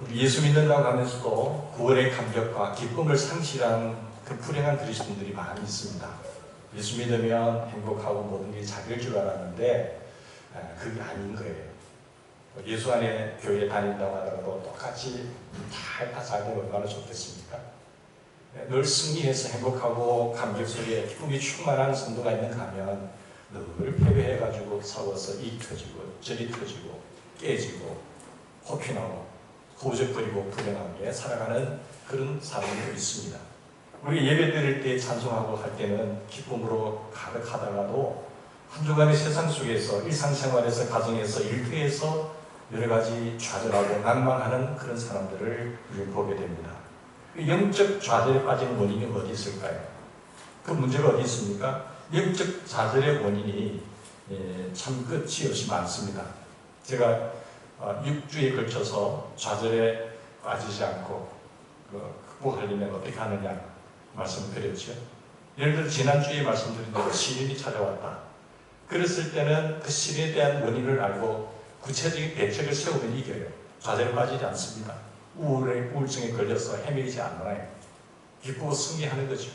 우리 예수 믿는다고 하면서도 구원의 감격과 기쁨을 상실한 그 불행한 그리스도인들이 많이 있습니다. 예수 믿으면 행복하고 모든 게 잘 될 줄 알았는데 그게 아닌 거예요. 예수 안에 교회 다닌다고 하더라도 똑같이 다 잘 되면 얼마나 좋겠습니까? 늘 승리해서 행복하고 감격 속에 기쁨이 충만한 성도가 있는가 하면 늘 패배해가지고 싸워서 이 터지고 저리 터지고 깨지고 호피나고 고적거리고 불행하게 살아가는 그런 사람들도 있습니다. 우리 예배 드릴 때 찬송하고 할 때는 기쁨으로 가득하다가도 한 주간의 세상 속에서 일상생활에서 가정에서 일터에서 여러 가지 좌절하고 낭망하는 그런 사람들을 우리가 보게 됩니다. 영적 좌절에 빠진 원인이 어디 있을까요? 그 문제가 어디 있습니까? 영적 좌절의 원인이 참 끝이 없이 많습니다. 제가 6주에 걸쳐서 좌절에 빠지지 않고 극복하려면 어떻게 하느냐 말씀드렸죠. 예를 들어 지난주에 말씀드린 대로 시련이 찾아왔다. 그랬을 때는 그 시련에 대한 원인을 알고 구체적인 대책을 세우면 이겨요. 좌절에 빠지지 않습니다. 우울증에 걸려서 헤매이지 않아요. 기쁘고 승리하는 거죠.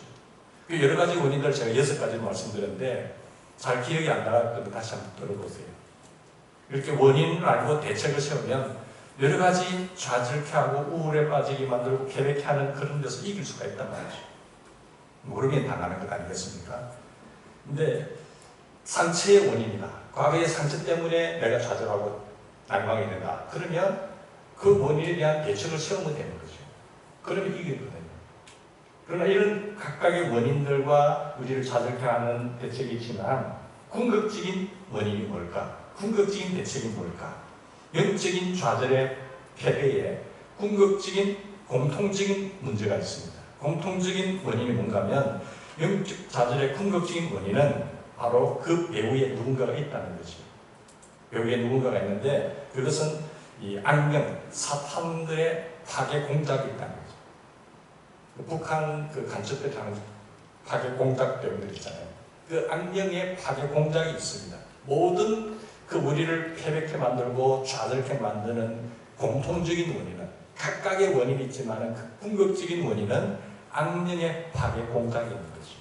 그 여러 가지 원인들 제가 6가지 말씀드렸는데 잘 기억이 안 나갈 건데 다시 한번 들어보세요. 이렇게 원인을 알고 대책을 세우면 여러 가지 좌절케 하고 우울에 빠지게 만들고 괴롭게 하는 그런 데서 이길 수가 있단 말이죠. 모르면 당하는 것 아니겠습니까? 근데 상처의 원인이다. 과거의 상처 때문에 내가 좌절하고 낭망이 된다. 그러면 그 원인에 대한 대책을 세우면 되는 거죠. 그러면 이기거든요. 그러나 이런 각각의 원인들과 우리를 좌절케 하는 대책이 있지만 궁극적인 원인이 뭘까? 궁극적인 대책이 뭘까? 영적인 좌절의 패배에 궁극적인 공통적인 문제가 있습니다. 공통적인 원인이 뭔가 하면 영적 좌절의 궁극적인 원인은 바로 그 배후에 누군가가 있다는 거죠. 배후에 누군가가 있는데 그것은 이 악령, 사탄들의 파괴 공작이 있다는 거죠. 북한 그 간첩배 하는 파괴 공작병들 있잖아요. 그 악령의 파괴 공작이 있습니다. 모든 그 우리를 패배케 만들고 좌절케 만드는 공통적인 원인은 각각의 원인이 있지만 그 궁극적인 원인은 악령의 파괴 공작이 있는 거죠.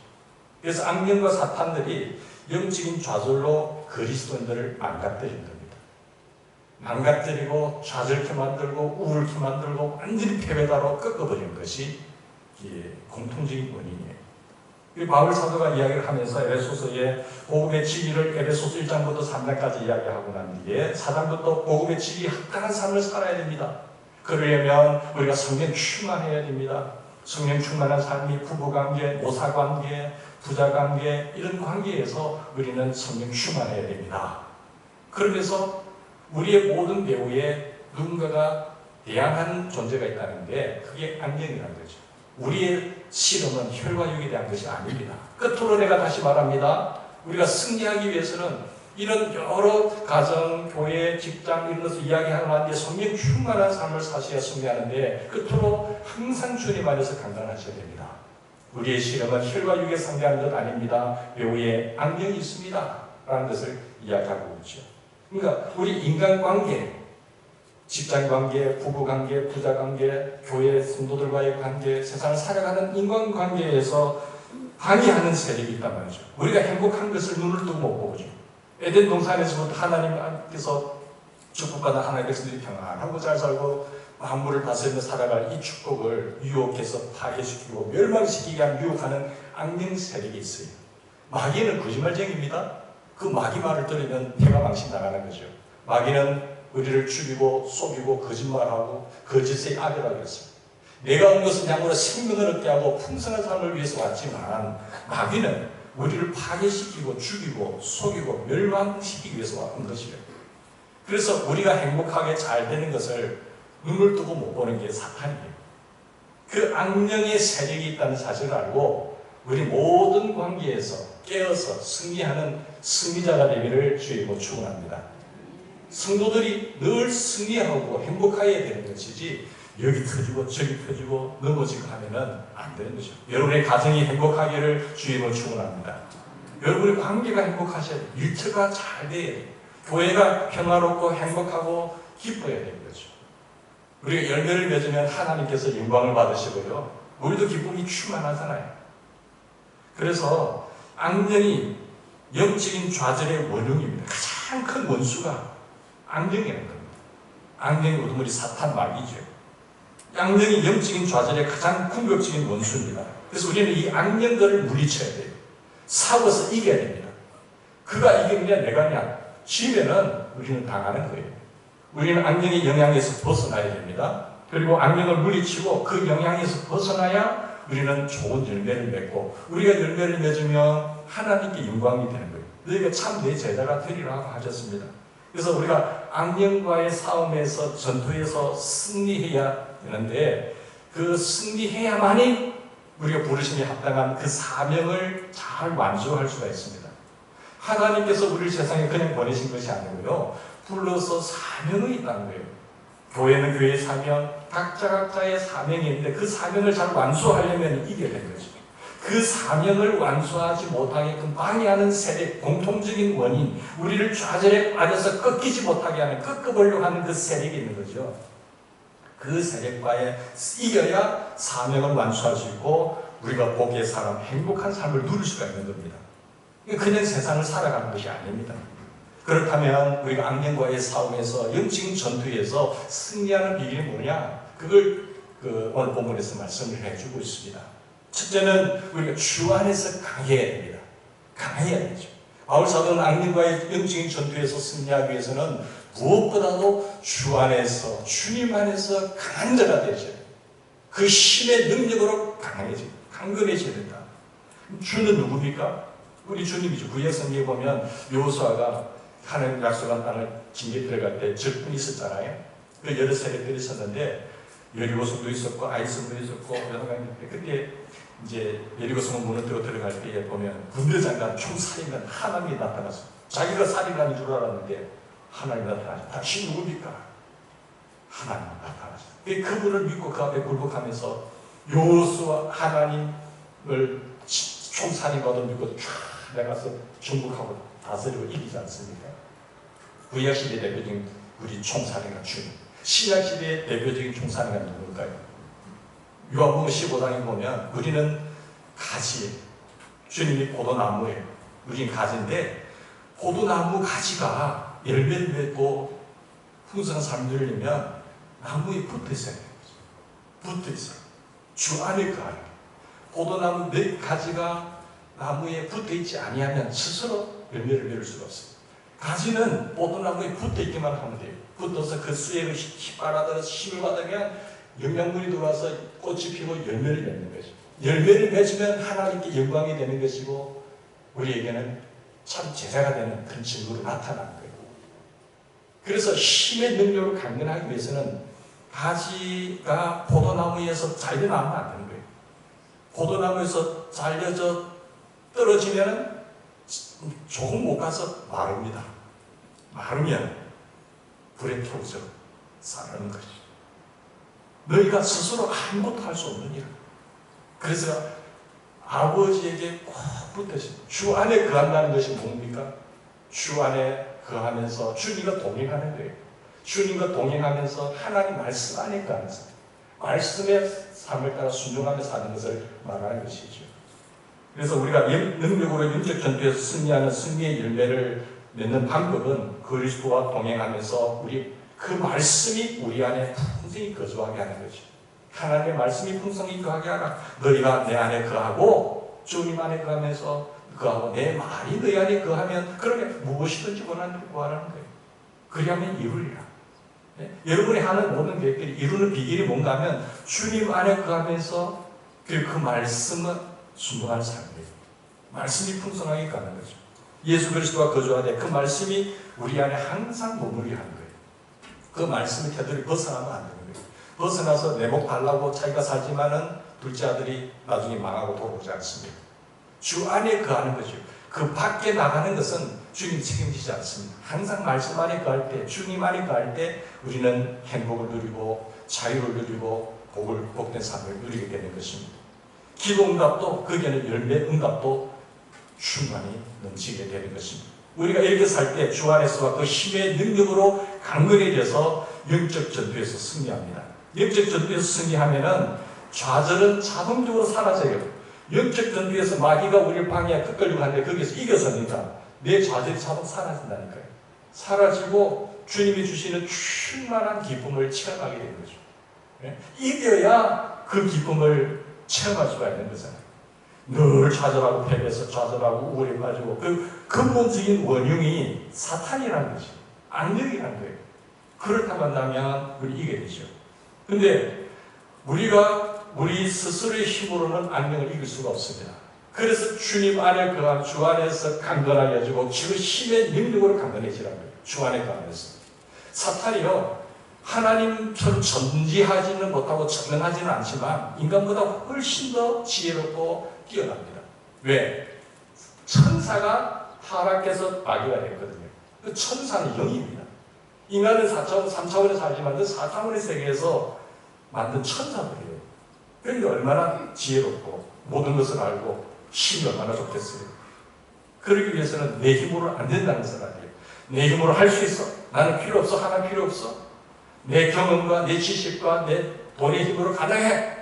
그래서 악령과 사탄들이 영적인 좌절로 그리스도인들을 망가뜨린 겁니다. 망가뜨리고 좌절케 만들고 우울케 만들고 완전히 패배다로 꺾어버리는 것이 공통적인 원인이에요. 바울 사도가 이야기를 하면서 에베소서의 복음의 진리를 에베소서 1장부터 3장까지 이야기하고 난 뒤에 4장부터 복음의 진리에 합당한 삶을 살아야 됩니다. 그러려면 우리가 성령 충만해야 됩니다. 성령 충만한 삶이 부부관계, 모사관계, 부자관계 이런 관계에서 우리는 성령 충만해야 됩니다. 그러면서 우리의 모든 배후에 누군가가 대항하는 존재가 있다는 게 그게 악령이라는 거죠. 우리의 실험은 혈과 육에 대한 것이 아닙니다. 끝으로 내가 다시 말합니다. 우리가 승리하기 위해서는 이런 여러 가정, 교회, 직장 이런 것을 이야기하는 한데 성령 충만한 삶을 사셔야 승리하는데 끝으로 항상 주님 안에서 강건하셔야 됩니다. 우리의 실험은 혈과 육에 상대하는 것 아닙니다. 배후에 악령이 있습니다. 라는 것을 이야기하고 있죠. 그러니까 우리 인간관계, 직장관계, 부부관계, 부자관계, 교회 성도들과의 관계, 세상을 살아가는 인간관계에서 방해하는 세력이 있단 말이죠. 우리가 행복한 것을 눈을 뜨고 못 보죠. 에덴 동산에서부터 하나님께서 축복받은 하나님께서 평안하고 잘 살고 만물을 다스리며 살아갈 이 축복을 유혹해서 파괴시키고 멸망시키게 한 유혹하는 악령 세력이 있어요. 마귀는 거짓말쟁이입니다. 그 마귀 말을 들으면 패가 망신당하는 거죠. 마귀는 우리를 죽이고 속이고 거짓말하고 거짓의 악이라고 그랬습니다. 내가 온 것은 양으로 생명을 얻게 하고 풍성한 삶을 위해서 왔지만 마귀는 우리를 파괴시키고 죽이고 속이고 멸망시키기 위해서 온 것이에요. 그래서 우리가 행복하게 잘 되는 것을 눈을 뜨고 못 보는 게 사탄이에요. 그 악령의 세력이 있다는 사실을 알고 우리 모든 관계에서 깨어서 승리하는 승리자가 되기를 주의로 축원합니다. 성도들이 늘 승리하고 행복해야 되는 것이지 여기 터지고 저기 터지고 넘어지고 하면은 안 되는 것이죠. 여러분의 가정이 행복하기를 주님으로 축원합니다. 여러분의 관계가 행복하셔야 돼요. 일처가 잘 돼야 돼요. 교회가 평화롭고 행복하고 기뻐야 되는 거죠. 우리가 열매를 맺으면 하나님께서 영광을 받으시고요. 우리도 기쁨이 충만하잖아요. 그래서 악령이 영적인 좌절의 원흉입니다. 가장 큰 원수가 악령이라는 겁니다. 악령의 우두머리 사탄 마귀죠. 악령이 영적인 좌절의 가장 궁극적인 원수입니다. 그래서 우리는 이 악령들을 물리쳐야 돼요. 싸워서 이겨야 됩니다. 그가 이기느냐 내가 하냐 지면은 우리는 당하는 거예요. 우리는 악령의 영향에서 벗어나야 됩니다. 그리고 악령을 물리치고 그 영향에서 벗어나야 우리는 좋은 열매를 맺고 우리가 열매를 맺으면 하나님께 영광이 되는 거예요. 너희가 참 내 제자가 되리라고 하셨습니다. 그래서 우리가 악령과의 싸움에서 전투에서 승리해야 되는데 그 승리해야만이 우리가 부르심에 합당한 그 사명을 잘 완수할 수가 있습니다. 하나님께서 우리를 세상에 그냥 보내신 것이 아니고요. 불러서 사명이 있다는 거예요. 교회는 교회의 사명, 각자의 사명이 있는데 그 사명을 잘 완수하려면 이겨야 되는 거죠. 그 사명을 완수하지 못하게끔 방해하는 세력, 공통적인 원인, 우리를 좌절에 빠져서 꺾이지 못하게 하는, 꺾어보려고 하는 그 세력이 있는 거죠. 그 세력과에 이겨야 사명을 완수할 수 있고 우리가 복의 사람, 행복한 삶을 누릴 수가 있는 겁니다. 그냥 세상을 살아가는 것이 아닙니다. 그렇다면 우리가 악령과의 싸움에서 영적인 전투에서 승리하는 비결이 뭐냐? 그걸 오늘 본문에서 말씀을 해주고 있습니다. 첫째는 우리가 주 안에서 강해야 됩니다. 강해야 되죠. 바울 사도는 악령과의 영적인 전투에서 승리하기 위해서는 무엇보다도 주 안에서, 주님 안에서 강한 자가 되셔야 돼요. 그 힘의 능력으로 강건해져야 된다. 주는 누굽니까? 우리 주님이죠. 구약 성경에 보면 여호수아가 하나님 약속한 땅을 진격에 들어갈 때 적군이 있었잖아요. 그 여러 세력들이 있었는데 여리고성도 있었고 아이성도 있었고 여러 가지 있는데 그때 이제 여리고성을 무너뜨려 들어갈 때에 보면 군대장관, 총사령관 하나님이 나타났어요. 자기가 살인관인 줄 알았는데 하나님이 나타나셨어요. 당신 누굽니까? 하나님이 나타나셨어요. 그분을 믿고 그 앞에 굴복하면서 여호수아 하나님을 총사령관도 믿고 쫙 내가서 정복하고 다스리고 이기지 않습니까? 구약시대 대표적인 우리 총사령관 주님, 신약시대의 대표적인 총사령관 누굴까요? 요한복음 15장에 보면 우리는 가지, 주님이 포도나무예요. 우리는 가지인데 포도나무 가지가 열매를 맺고 풍성한 삶을 누리려면 나무에 붙어 있어야 돼요. 붙어 있어요. 주 안에 그 안에. 포도나무 몇 가지가 나무에 붙어 있지 아니하면 스스로 열매를 맺을 수가 없어요. 가지는 포도나무에 붙어 있기만 하면 돼요. 붙어서 그 수액을 빨아들여서 힘을 받으면 영양분이 들어와서 꽃이 피고 열매를 맺는 거죠. 열매를 맺으면 하나님께 영광이 되는 것이고 우리에게는 참 제자가 되는 그런 증거로 나타나는 거예요. 그래서 힘의 능력을 강건하기 위해서는 가지가 포도나무에서 잘려나오면 안 되는 거예요. 포도나무에서 잘려져 떨어지면 조금 못 가서 마릅니다. 마르면 불에 태워져 싸는 것이죠. 너희가 스스로 아무것도 할 수 없느니라. 그래서 아버지에게 꼭 붙으신 주 안에 거한다는 것이 뭡니까? 주 안에 거하면서 주님과 동행하는 거예요. 주님과 동행하면서 하나님 말씀 안에 거하면서 말씀의 삶을 따라 순종하며 사는 것을 말하는 것이죠. 그래서 우리가 능력으로 영적 전투에서 승리하는 승리의 열매를 맺는 방법은 그리스도와 동행하면서 우리 그 말씀이 우리 안에 풍성히 거주하게 하는 거죠. 하나님의 말씀이 풍성히 거하게 하라. 너희가 내 안에 거하고 주님 안에 거하면서 거하고 내 말이 너희 안에 거하면 그러면 무엇이든지 원하는 걸 구하라는 거예요. 그리하면 이루리라. 네? 여러분이 하는 모든 계획들이 이루는 비결이 뭔가 하면 주님 안에 거하면서 그리고 그 말씀은 순종하는 삶이에요. 말씀이 풍성하게 가는 거죠. 예수 그리스도와 거주하되 그 말씀이 우리 안에 항상 머무르게 하는 거예요. 그 말씀의 태도를 벗어나면 안 되는 거예요. 벗어나서 내 목 달라고 자기가 살지만은 둘째 아들이 나중에 망하고 돌아오지 않습니다. 주 안에 거하는 거죠. 그 밖에 나가는 것은 주님 책임지지 않습니다. 항상 말씀 안에 거할 때, 주님 안에 거할 때 우리는 행복을 누리고 자유를 누리고 복된 삶을 누리게 되는 것입니다. 기도 응답도 거기에는 열매 응답도 충만히 넘치게 되는 것입니다. 우리가 이렇게 살 때 주 안에서와 그 힘의 능력으로 강건해져서 영적 전투에서 승리합니다. 영적 전투에서 승리하면은 좌절은 자동적으로 사라져요. 영적 전투에서 마귀가 우리를 방해해 끄끌리고 하는데 거기서 이겨서니까 내 좌절이 자동 사라진다니까요. 사라지고 주님이 주시는 충만한 기쁨을 체험하게 되는 거죠. 이겨야 그 기쁨을 체험할 수가 있는 거잖아요. 늘 좌절하고 패배해서 좌절하고 우울에 빠지고 그 근본적인 원흉이 사탄이라는 거죠. 악령이라는 거예요. 그렇다고 한다면 우리 이게 되죠. 근데 우리가 우리 스스로의 힘으로는 악령을 이길 수가 없습니다. 그래서 주님 안에 거한 주 안에서 강건하게 해주고 그 힘의 능력으로 강건해지라는 거예요. 주 안에 거하면서. 사탄이요, 하나님처럼 전지하지는 못하고 전능하지는 않지만 인간보다 훨씬 더 지혜롭고 뛰어납니다. 왜? 천사가 타락해서 마귀가 됐거든요. 그 천사는 영입니다. 인간은 4차원, 3차원에서 살지만 그 4차원의 세계에서 만든 천사들이에요. 그러니까 얼마나 지혜롭고 모든 것을 알고 힘이 얼마나 좋겠어요. 그러기 위해서는 내 힘으로 안 된다는 것을 알아요. 내 힘으로 할 수 있어. 나는 필요 없어. 하나 필요 없어. 내 경험과 내 지식과 내 돈의 힘으로 가능해.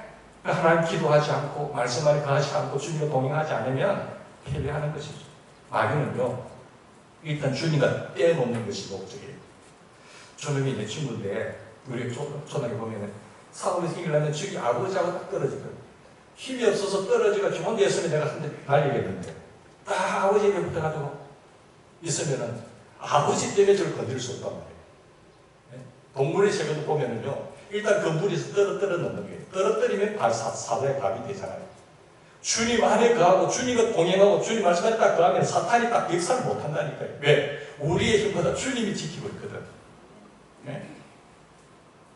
하나님 기도하지 않고 말씀 안에 거하지 않고 주님과 동행하지 않으면 패배하는 것이죠. 마귀는요, 일단 주님과 떼놓는 것이 목적이에요. 저놈이 내 친구인데 우리 초등학교 보면은 사업에서 이기려면 저기 아버지하고 딱 떨어지거든. 힘이 없어서 떨어지가 저 혼자 있으면 내가 한 대 날리겠는데 딱 아버지에게 붙어가지고 있으면은 아버지 때문에 저를 건드릴 수 없단 말이에요. 동물의 세계도 보면은요, 일단 그 물에서 떨어뜨려 놓는 거예요. 떨어뜨리면 사자의 밥이 되잖아요. 주님 안에 거하고 주님과 동행하고 주님 말씀에 딱 거하면 사탄이 딱 역사를 못한다니까요. 왜? 우리의 힘보다 주님이 지키고 있거든. 네?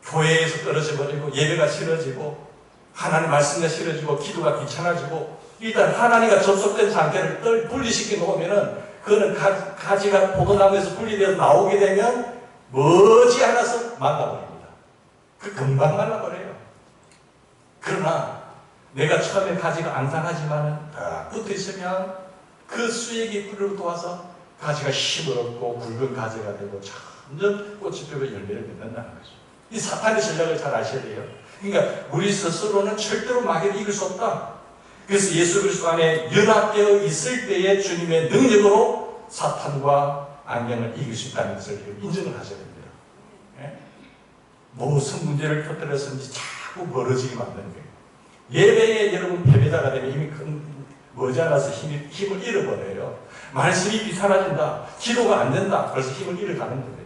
교회에서 떨어져 버리고 예배가 싫어지고 하나님 말씀이 싫어지고 기도가 귀찮아지고 일단 하나님과 접속된 상태를 분리시켜 놓으면은 그거는 가지가 포도나무에서 분리되어서 나오게 되면 머지않아서 말라버립니다. 그 금방 말라버려요. 그러나 내가 처음에 가지가 안 상하지만은 붙어 있으면 그 수액이 뿌리로 도와서 가지가 힘을 얻고 굵은 가지가 되고 점점 꽃이 피고 열매를 맺는다는 거죠. 이 사탄의 전략을 잘 아셔야 돼요. 그러니까 우리 스스로는 절대로 마귀를 이길 수 없다. 그래서 예수 그리스도 안에 연합되어 있을 때에 주님의 능력으로 사탄과 악령을 이길 수 있다는 것을 인정을 하셔야 됩니다. 예? 무슨 문제를 터뜨렸는지 자꾸 멀어지게 만드는 거예요. 예배에 여러분 패배자가 되면 이미 머지않아서 힘을 잃어버려요. 말씀이 비사라진다. 기도가 안 된다. 벌써 힘을 잃어가는 거예요.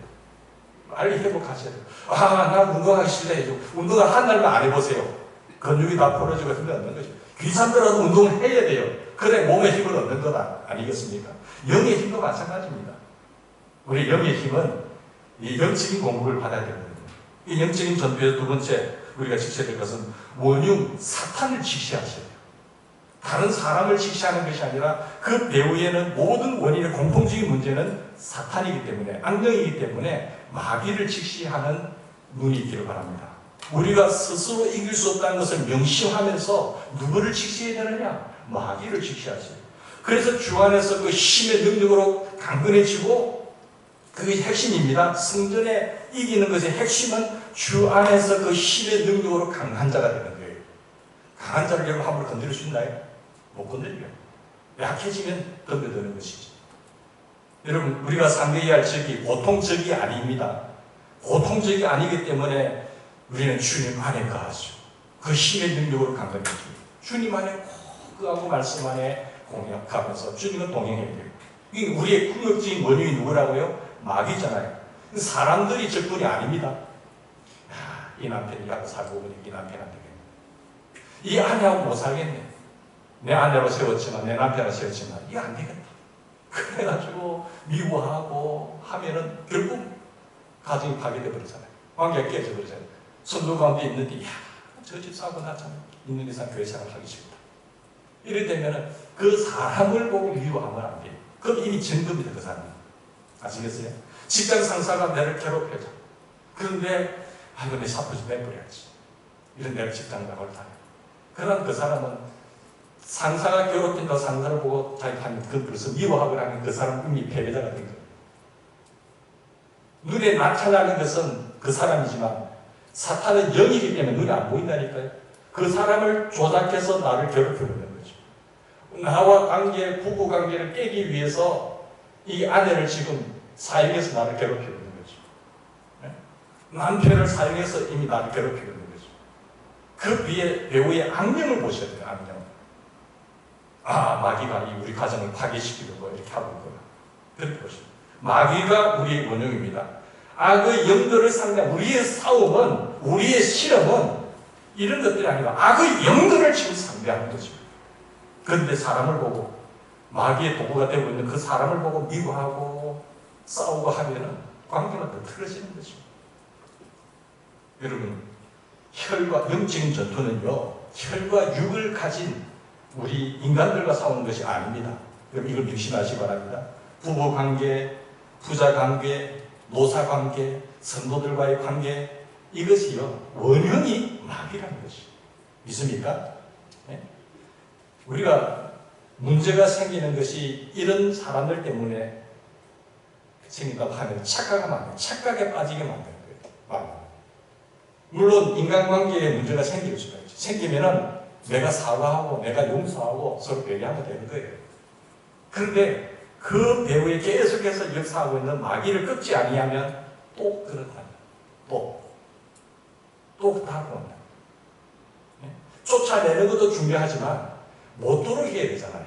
빨리 회복하셔야 돼요. 나 운동하기 싫다 해줘. 운동을 한 달만 안 해보세요. 근육이 다 풀어지고 힘을 얻는 거죠. 귀찮더라도 운동을 해야 돼요. 그래 몸의 힘을 얻는 것 아니겠습니까? 영의 힘도 마찬가지입니다. 우리 영의 힘은 이 영적인 공부를 받아야 되거든요. 이 영적인 전투에서 두 번째 우리가 지켜야 될 것은 원흉, 사탄을 직시하셔야 돼요. 다른 사람을 직시하는 것이 아니라 그 배후에는 모든 원인의 공통적인 문제는 사탄이기 때문에, 악령이기 때문에 마귀를 직시하는 눈이 있기를 바랍니다. 우리가 스스로 이길 수 없다는 것을 명심하면서 누구를 직시해야 되느냐? 마귀를 직시하세요. 그래서 주 안에서 그 힘의 능력으로 강건해지고 그게 핵심입니다. 승전에 이기는 것의 핵심은 주 안에서 그 힘의 능력으로 강한 자가 되는 거예요. 강한 자를 여러분 함부로 건드릴 수 있나요? 못 건드려요. 약해지면 덤벼드는 것이죠. 여러분 우리가 상대해야 할 적이 보통 적이 아닙니다. 보통 적이 아니기 때문에 우리는 주님 안에 거하죠. 그 힘의 능력으로 강건해집니다. 주님 안에 거하고 말씀 안에 공략하면서 주님은 동행해야 돼요. 이게 우리의 궁극적인 원인이 누구라고요? 마귀잖아요. 사람들이 적군이 아닙니다. 이 남편이 하고 살고 보니 이 남편한테 이 아내하고 못 살겠네. 내 아내로 세웠지만 내 남편으로 세웠지만 이게 안 되겠다. 그래가지고 미워하고 하면은 결국 가정이 파괴돼 버리잖아요. 관계가 깨져 버리잖아요. 선도 가운데 있는데 저 집 사고 나 참 있는 이상 교회 생활 하기 싫다. 이래 되면은 그 사람을 보고 미워하면 안 돼요. 그럼 이미 증거입니다. 그 사람이. 아시겠어요? 직장 상사가 나를 괴롭혀줘. 그런데 이거 내 사표 좀 내버려야지. 이런 내가 직장 나갈 다. 그런 그 사람은 상사가 괴롭힌다 상사를 보고 자기 하는 그것을 미워하고 하는 그 사람은 이미 패배자가 된 거예요. 눈에 나타나는 것은 그 사람이지만 사탄은 영이기 때문에 눈에 안 보인다니까요. 그 사람을 조작해서 나를 괴롭히는 거죠. 나와 관계, 부부 관계를 깨기 위해서 이 아내를 지금 사용해서 나를 괴롭히고 있는 거죠. 남편을 사용해서 이미 나를 괴롭히고 있는 거죠. 그 위에 배우의 악령을 보셔야 돼요. 악령. 아, 마귀가 우리 가정을 파괴시키려고 이렇게 하고 있구나. 그렇게 보시면 마귀가 우리의 원흉입니다. 악의 영들을 상대한 우리의 싸움은, 우리의 실험은 이런 것들이 아니고 악의 영들을 지금 상대하는 거죠. 그런데 사람을 보고, 마귀의 도구가 되고 있는 그 사람을 보고 미워하고 싸우고 하면은 관계가 더 틀어지는 거죠. 여러분, 혈과 영적인 전투는요, 혈과 육을 가진 우리 인간들과 싸우는 것이 아닙니다. 여러분, 이걸 명심하시기 바랍니다. 부부 관계, 부자 관계, 노사 관계, 성도들과의 관계, 이것이요, 원흉이 마귀라는 것이. 믿습니까? 네? 우리가 문제가 생기는 것이 이런 사람들 때문에 생긴다고 하면 착각하면 안 돼요. 착각에 빠지게 만드는 거예요. 물론 인간관계에 문제가 생길 수가 있죠. 생기면은 내가 사과하고 내가 용서하고 서로 배려하면 되는 거예요. 그런데 그 배후에 계속해서 역사하고 있는 마귀를 꺾지 아니하면 또 그렇다. 또 다고 온다. 쫓아내는 것도 중요하지만 못 들어오게 해야 되잖아요.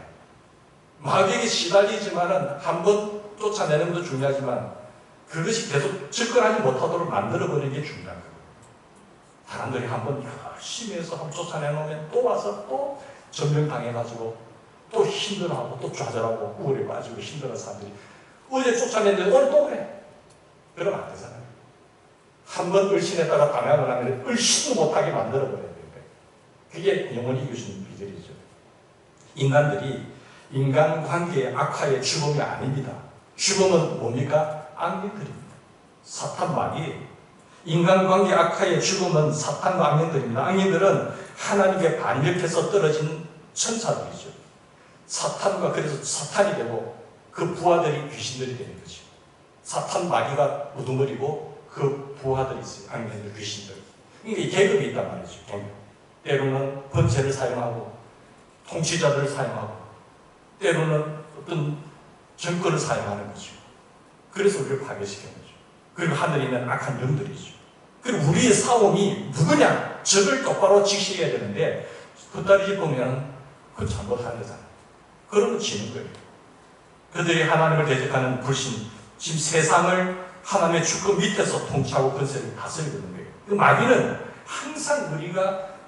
마귀에게 시달리지만은 한번 쫓아내는 것도 중요하지만 그것이 계속 접근하지 못하도록 만들어버리는 게 중요한 거예요. 사람들이 한번 열심히 해서 한번 쫓아내놓으면 또 와서 또 전명당해가지고 또 힘들어하고 또 좌절하고 우울에 빠지고 힘들어하는 사람들이 어제 쫓아냈는데 오늘 또 그래. 그러면 안 되잖아요. 한번 을신했다가 당하고 나면 을신도 못하게 만들어버려야 돼요. 그게 영원히 이길 수 있는 비결이죠. 인간들이 인간관계의 악화의 주범이 아닙니다. 주범은 뭡니까? 악령들입니다. 사탄 마귀. 인간관계 악화의 주범은 사탄과 악령들입니다. 악령들은 하나님께 반역해서 떨어진 천사들이죠. 사탄과 그래서 사탄이 되고 그 부하들이 귀신들이 되는 거죠. 사탄 마귀가 우두머리고 그 부하들이 있어요. 악령들, 귀신들. 이게 계급이 있단 말이죠. 계급. 때로는 번체를 사용하고 통치자들을 사용하고 때로는 어떤 정권을 사용하는 거죠. 그래서 우리를 파괴시키는 거죠. 그리고 하늘에 있는 악한 영들이죠. 그리고 우리의 싸움이 누구냐? 적을 똑바로 직시해야 되는데 헛다리 보면 그건 잘못하는 거잖아요. 그러면 지는 거예요. 그들이 하나님을 대적하는 불신, 지금 세상을 하나님의 주권 밑에서 통치하고 권세를 다스리고 있는 거예요. 그 마귀는 항상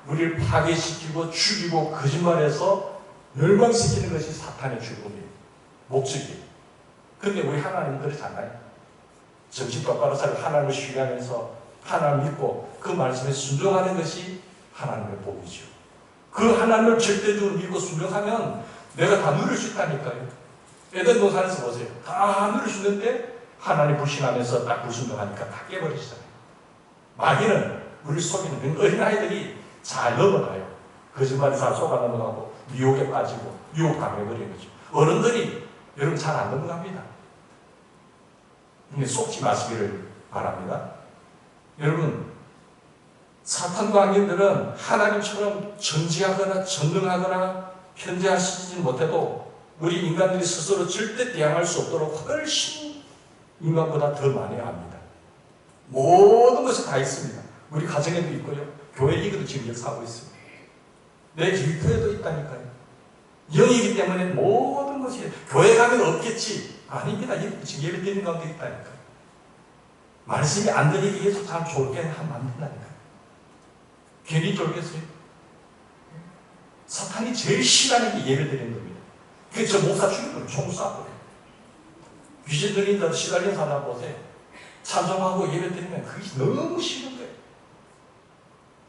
우리를 파괴시키고 죽이고 거짓말해서 멸망시키는 것이 사탄의 주범이에요. 목적이에요. 그런데 우리 하나님은 그렇지 않아요. 정신 똑바로 살고 하나님을 신뢰하면서 하나님을 믿고 그 말씀에 순종하는 것이 하나님의 복이죠. 그 하나님을 절대적으로 믿고 순종하면 내가 다 누릴 수 있다니까요. 에덴 동산에서 보세요. 다 누릴 수 있는데 하나님 불신하면서 딱 불순종하니까 다 깨버리시잖아요. 마귀는 우리 속이는 어린아이들이 잘 넘어가요. 거짓말에 잘 속아 넘어가고 미혹에 빠지고 유혹당해버리는 거죠. 어른들이 여러분 잘 안 넘어갑니다. 근데 속지 마시기를 바랍니다. 여러분, 사탄과 악령들은 하나님처럼 전지하거나 전능하거나 현재하시지 못해도 우리 인간들이 스스로 절대 대항할 수 없도록 훨씬 인간보다 더 많이 합니다. 모든 것이 다 있습니다. 우리 가정에도 있고요. 교회 이것도 지금 역사하고 있습니다. 내 일터에도 있다니까요. 영이기 때문에 모든 것이 교회 가면 없겠지. 아닙니다. 지금 예배 드리는 가운데 있다니까요. 말씀이 안 들리게 계속 참 좋게 만든다니까요. 괜히 쫄겠어요? 사탄이 제일 싫어하는 게 예배 드리는 겁니다. 그래서 저 목사 죽이면 총 쏴버려요. 귀신 들린다고 시달린 사람 보세요. 찬송하고 예배 드리면 그게 너무 싫은 거예요.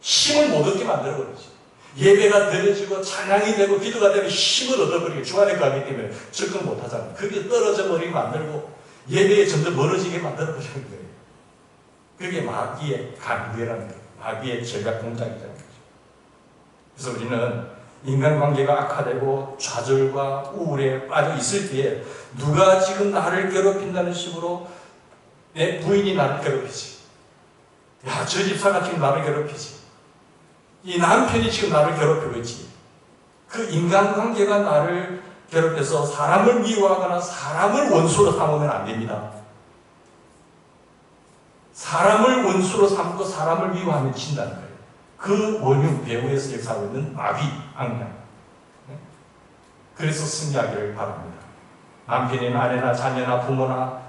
힘을 못 얻게 만들어버리지. 예배가 드려지고 찬양이 되고 기도가 되면 힘을 얻어버리고 주안에 가기 때문에 접근 못하잖아요. 그게 떨어져 버리게 만들고 예배에 점점 멀어지게 만들어버리는 거예요. 그게 마귀의 간계라는 거예요. 마귀의 전략 공작이라는 거죠. 그래서 우리는 인간관계가 악화되고 좌절과 우울에 빠져 있을 때에 누가 지금 나를 괴롭힌다는 식으로 내 부인이 나를 괴롭히지. 야, 저 집사가 지금 나를 괴롭히지. 이 남편이 지금 나를 괴롭히고 있지. 그 인간관계가 나를 괴롭혀서 사람을 미워하거나 사람을 원수로 삼으면 안 됩니다. 사람을 원수로 삼고 사람을 미워하면 진다는 거예요. 그 원흉 배후에서 역사하고 있는 마귀, 악령. 그래서 승리하기를 바랍니다. 남편이나 아내나 자녀나 부모나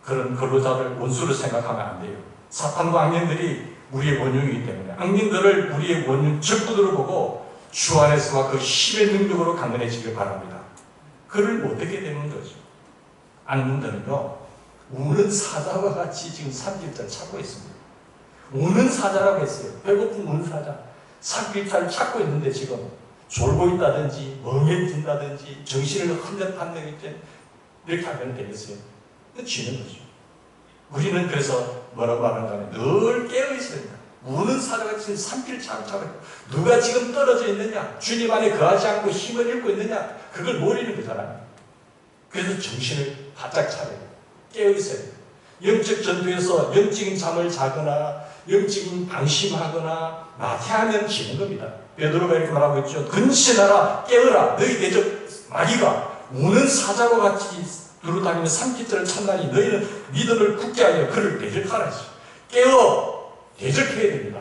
그런 근로자를 원수로 생각하면 안 돼요. 사탄과 악령들이 우리의 원흉이기 때문에 악령들을 우리의 원흉 적구들을 보고 주 안에서와 그 힘의 능력으로 강건해지길 바랍니다. 그를 어떻게 되는 거죠? 악령들은요, 우는 사자와 같이 지금 삼킬자를 찾고 있습니다. 우는 사자라고 했어요. 배고픈 우는 사자. 삼킬자를 찾고 있는데 지금 졸고 있다든지 멍해진다든지 정신을 흔들판다든지 이렇게 하면 되겠어요? 쥐는 거죠. 우리는 그래서 뭐라고 하는가 늘 깨어있어야 된다. 우는 사자가 지금 삼킬자를 찾고 누가 지금 떨어져 있느냐? 주님 안에 거하지 않고 힘을 잃고 있느냐? 그걸 노리는 거잖아요. 그래서 정신을 바짝 차려요. 깨어있어야 돼요. 영적 전투에서 영적인 잠을 자거나 영적인 방심하거나 나태하면 지는 겁니다. 베드로가 이렇게 말하고 있죠. 근신하라, 깨어라, 너희 대적 마귀가 우는 사자와 같이 두루다니는 삼킬자를 찾나니 너희는 믿음을 굳게 하여 그를 대적하라 했어요. 깨어 대적해야 됩니다.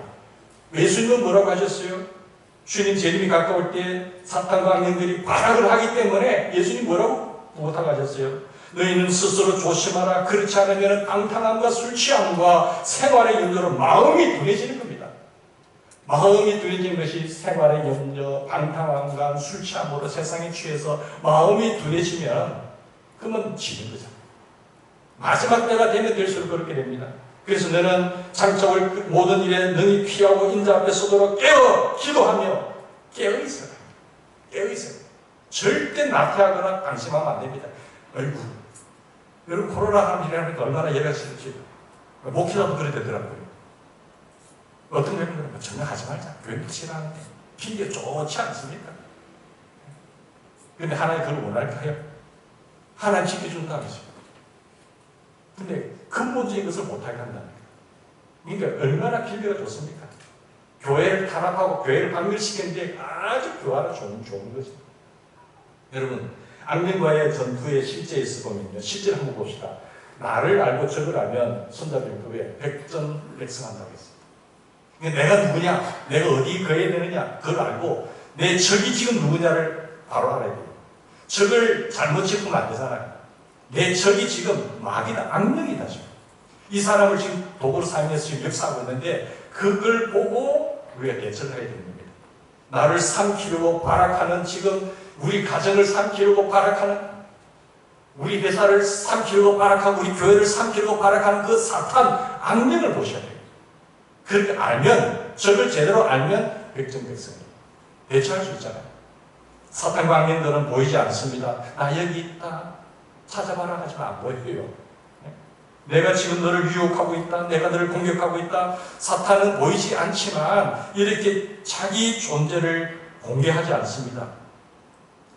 예수님은 뭐라고 하셨어요? 주님 재림이 가까울 때 사탄과 악령들이 발악을 하기 때문에 예수님 뭐라고 부탁하셨어요? 너희는 스스로 조심하라. 그렇지 않으면 방탕함과 술 취함과 생활의 염려로 마음이 둔해지는 겁니다. 마음이 둔해지는 것이 생활의 염려, 방탕함과 술 취함으로 세상에 취해서 마음이 둔해지면 그러면 지는 거죠. 마지막 때가 되면 될수록 그렇게 됩니다. 그래서 너는 장차올 모든 일에 능히 피하고 인자 앞에 서도록 깨어 기도하며 깨어 있어라. 깨어 있어라. 절대 나태하거나 방심하면 안 됩니다. 아이고, 여러분 코로나 감염이라는 얼마나 예가 싫지. 목회자도 그래 되더라고요. 어떤 분들은 전혀 하지 말자. 교회 싫어하는데 핑계 좋지 않습니까? 그런데 하나님 그걸 원할까요? 하나님 지켜준다고 하죠. 근데 근본적인 것을 못하게 한다는 거예요. 그러니까 얼마나 길이가 좋습니까? 교회를 탄압하고 교회를 박멸시키는데 아주 교화가 좋은 거죠. 여러분, 악령과의 전투의 실제에서 보면요. 실제를 한번 봅시다. 나를 알고 적을 알면 손자병법에 백전백승한다고 했어요. 그러니까 내가 누구냐, 내가 어디 거해야 되느냐, 그걸 알고 내 적이 지금 누구냐를 바로 알아야 돼요. 적을 잘못 짚으면 안 되잖아요. 내 적이 지금 마귀다, 악령이다 지금. 이 사람을 지금 도구로 사용해서 지금 역사하고 있는데 그걸 보고 우리가 대처를 해야 되는 겁니다. 나를 삼키려고 발악하는 지금 우리 가정을 삼키려고 발악하는 우리 회사를 삼키려고 발악하고 우리 교회를 삼키려고 발악하는 그 사탄 악령을 보셔야 돼요. 그렇게 알면 적을 제대로 알면 백전백승입니다. 대처할 수 있잖아요. 사탄과 악령들은 보이지 않습니다. 나 여기 있다. 찾아봐라 하지만 안 보여요. 내가 지금 너를 유혹하고 있다. 내가 너를 공격하고 있다. 사탄은 보이지 않지만 이렇게 자기 존재를 공개하지 않습니다.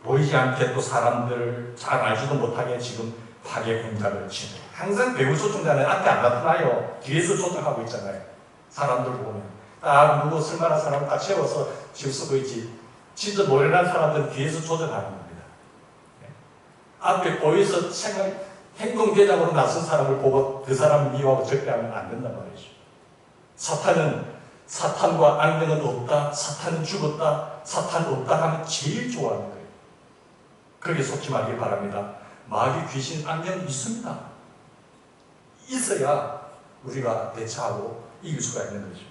보이지 않게 또 사람들을 잘 알지도 못하게 지금 파괴 공작을 치는. 항상 배후 조종자는 앞에 안 나타나요. 뒤에서 조종하고 있잖아요. 사람들 보면 딱 누구 쓸만한 사람 딱 세워서 지금 쓰고 있지. 진짜 노련한 사람들은 뒤에서 조종하는 겁니다. 앞에 보여서 행동 대장으로 나선 사람을 보고 그 사람을 미워하고 적대하면 안 된단 말이죠. 사탄과 악령은 없다. 사탄은 죽었다. 사탄 없다 하면 제일 좋아하는 거예요. 그렇게 속지 말길 바랍니다. 마귀, 귀신, 악령 있습니다. 있어야 우리가 대처하고 이길 수가 있는 거죠.